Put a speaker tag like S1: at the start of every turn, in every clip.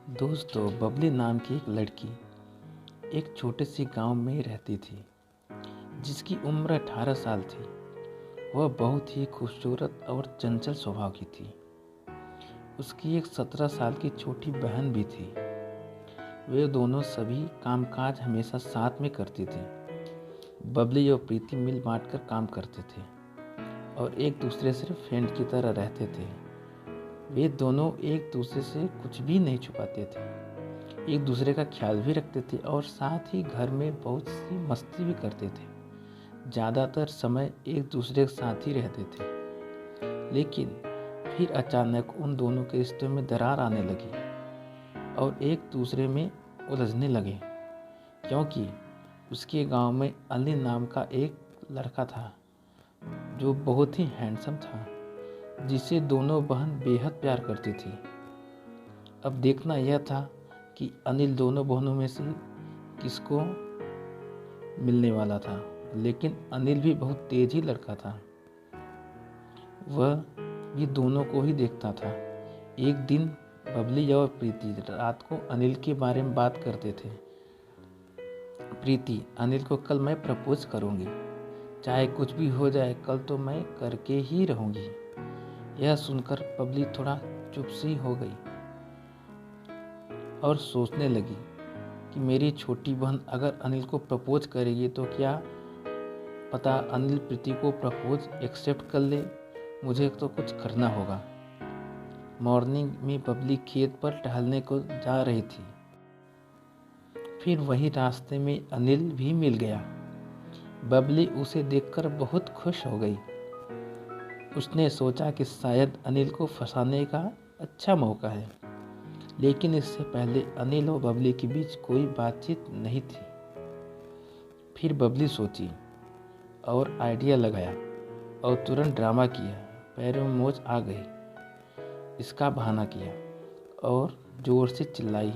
S1: दोस्तों, बबली नाम की एक लड़की एक छोटे से गांव में रहती थी, जिसकी उम्र 18 साल थी। वह बहुत ही खूबसूरत और चंचल स्वभाव की थी। उसकी एक 17 साल की छोटी बहन भी थी। वे दोनों सभी कामकाज हमेशा साथ में करती थी। बबली और प्रीति मिल बांट कर काम करते थे और एक दूसरे से फ्रेंड की तरह रहते थे। वे दोनों एक दूसरे से कुछ भी नहीं छुपाते थे, एक दूसरे का ख्याल भी रखते थे और साथ ही घर में बहुत सी मस्ती भी करते थे। ज़्यादातर समय एक दूसरे के साथ ही रहते थे। लेकिन फिर अचानक उन दोनों के रिश्ते में दरार आने लगी और एक दूसरे में उलझने लगे, क्योंकि उसके गांव में अनिल नाम का एक लड़का था जो बहुत ही हैंडसम था, जिसे दोनों बहन बेहद प्यार करती थी। अब देखना यह था कि अनिल दोनों बहनों में से किसको मिलने वाला था। लेकिन अनिल भी बहुत तेज ही लड़का था। वह भी दोनों को ही देखता था। एक दिन बबली और प्रीति रात को अनिल के बारे में बात करते थे। प्रीति, अनिल को कल मैं प्रपोज करूंगी, चाहे कुछ भी हो जाए, कल तो मैं करके ही रहूंगी। यह सुनकर बबली थोड़ा चुप सी हो गई और सोचने लगी कि मेरी छोटी बहन अगर अनिल को प्रपोज करेगी तो क्या पता अनिल प्रीति को प्रपोज एक्सेप्ट कर ले। मुझे तो कुछ करना होगा। मॉर्निंग में बबली खेत पर टहलने को जा रही थी। फिर वही रास्ते में अनिल भी मिल गया। बबली उसे देखकर बहुत खुश हो गई। उसने सोचा कि शायद अनिल को फंसाने का अच्छा मौका है। लेकिन इससे पहले अनिल और बबली के बीच कोई बातचीत नहीं थी। फिर बबली सोची और आइडिया लगाया और तुरंत ड्रामा किया। पैरों में मोच आ गई, इसका बहाना किया और जोर से चिल्लाई।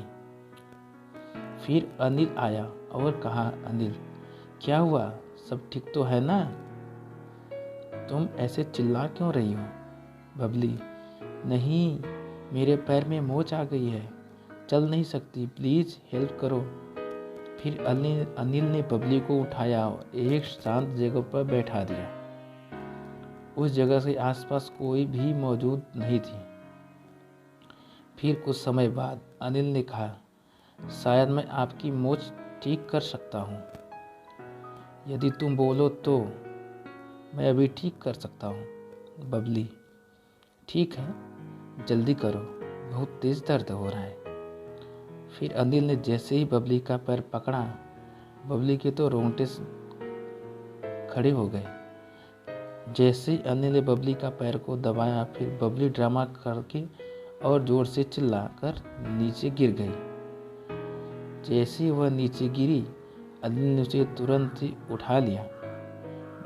S1: फिर अनिल आया और कहा, अनिल क्या हुआ, सब ठीक तो है ना? तुम ऐसे चिल्ला क्यों रही हो? बबली, नहीं, मेरे पैर में मोच आ गई है, चल नहीं सकती, प्लीज़ हेल्प करो। फिर अनिल ने बबली को उठाया और एक शांत जगह पर बैठा दिया। उस जगह से आसपास कोई भी मौजूद नहीं थी। फिर कुछ समय बाद अनिल ने कहा, शायद मैं आपकी मोच ठीक कर सकता हूँ। यदि तुम बोलो तो मैं अभी ठीक कर सकता हूँ। बबली, ठीक है, जल्दी करो, बहुत तेज दर्द हो रहा है। फिर अनिल ने जैसे ही बबली का पैर पकड़ा, बबली के तो रोंगटे खड़े हो गए। जैसे ही अनिल ने बबली का पैर को दबाया, फिर बबली ड्रामा करके और जोर से चिल्लाकर नीचे गिर गई। जैसे ही वह नीचे गिरी, अनिल ने उसे तुरंत ही उठा लिया।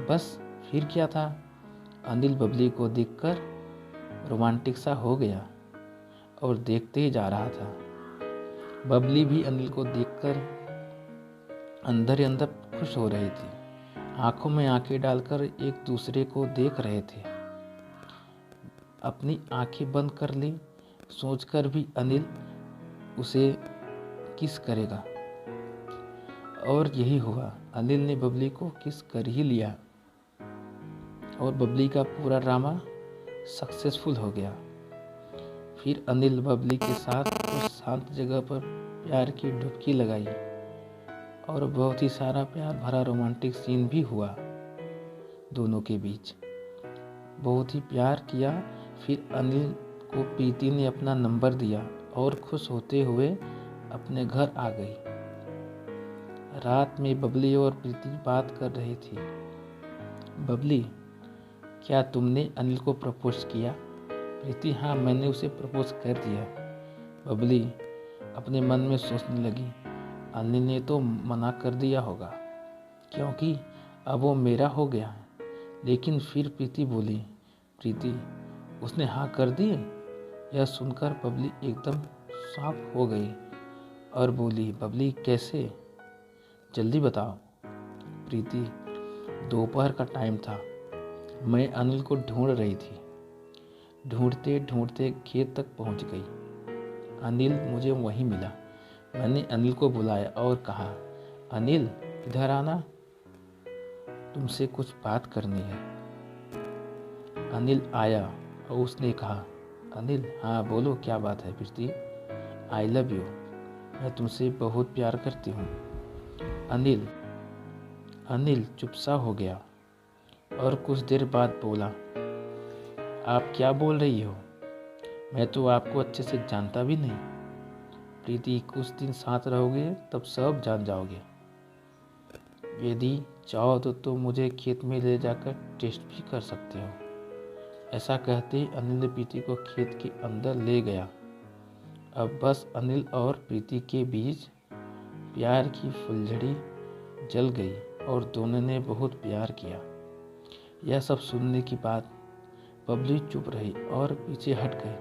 S1: बस फिर क्या था, अनिल बबली को देखकर रोमांटिक सा हो गया और देखते ही जा रहा था। बबली भी अनिल को देखकर अंदर ही अंदर खुश हो रही थी। आंखों में आंखें डालकर एक दूसरे को देख रहे थे। अपनी आंखें बंद कर ली, सोचकर भी अनिल उसे किस करेगा। और यही हुआ, अनिल ने बबली को किस कर ही लिया और बबली का पूरा ड्रामा सक्सेसफुल हो गया। फिर अनिल बबली के साथ उस शांत जगह पर प्यार की डुबकी लगाई और बहुत ही सारा प्यार भरा रोमांटिक सीन भी हुआ दोनों के बीच। बहुत ही प्यार किया। फिर अनिल को प्रीति ने अपना नंबर दिया और खुश होते हुए अपने घर आ गई। रात में बबली और प्रीति बात कर रही थी। बबली, क्या तुमने अनिल को प्रपोज किया? प्रीति, हाँ, मैंने उसे प्रपोज कर दिया। बबली अपने मन में सोचने लगी, अनिल ने तो मना कर दिया होगा, क्योंकि अब वो मेरा हो गया है। लेकिन फिर प्रीति बोली, प्रीति, उसने हाँ कर दी? यह सुनकर बबली एकदम शॉक हो गई और बोली, बबली कैसे, जल्दी बताओ। प्रीति, दोपहर का टाइम था, मैं अनिल को ढूंढ रही थी। ढूंढते ढूंढते खेत तक पहुंच गई। अनिल मुझे वहीं मिला। मैंने अनिल को बुलाया और कहा, अनिल इधर आना, तुमसे कुछ बात करनी है। अनिल आया और उसने कहा, अनिल हाँ बोलो क्या बात है प्रीति। आई लव यू, मैं तुमसे बहुत प्यार करती हूँ। अनिल चुप सा हो गया और कुछ देर बाद बोला, आप क्या बोल रही हो, मैं तो आपको अच्छे से जानता भी नहीं। प्रीति कुछ दिन साथ रहोगे तब सब जान जाओगे। यदि चाहो तो मुझे खेत में ले जाकर टेस्ट भी कर सकते हो। ऐसा कहते ही अनिल ने प्रीति को खेत के अंदर ले गया। अब बस अनिल और प्रीति के बीच प्यार की फुलझड़ी जल गई और दोनों ने बहुत प्यार किया। यह सब सुनने के बाद बबली चुप रही और पीछे हट गई।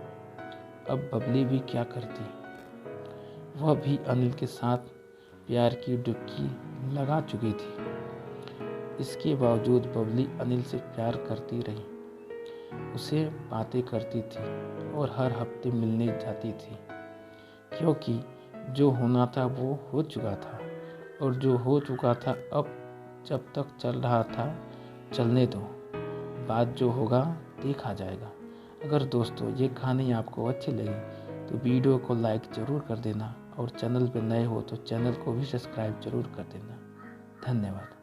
S1: अब बबली भी क्या करती, वह भी अनिल के साथ प्यार की डुबकी लगा चुकी थी। इसके बावजूद बबली अनिल से प्यार करती रही, उसे बातें करती थी और हर हफ्ते मिलने जाती थी, क्योंकि जो होना था वो हो चुका था और जो हो चुका था अब जब तक चल रहा था चलने दो, बाद जो होगा देखा जाएगा। अगर दोस्तों ये कहानी आपको अच्छी लगी तो वीडियो को लाइक ज़रूर कर देना और चैनल पर नए हो तो चैनल को भी सब्सक्राइब ज़रूर कर देना। धन्यवाद।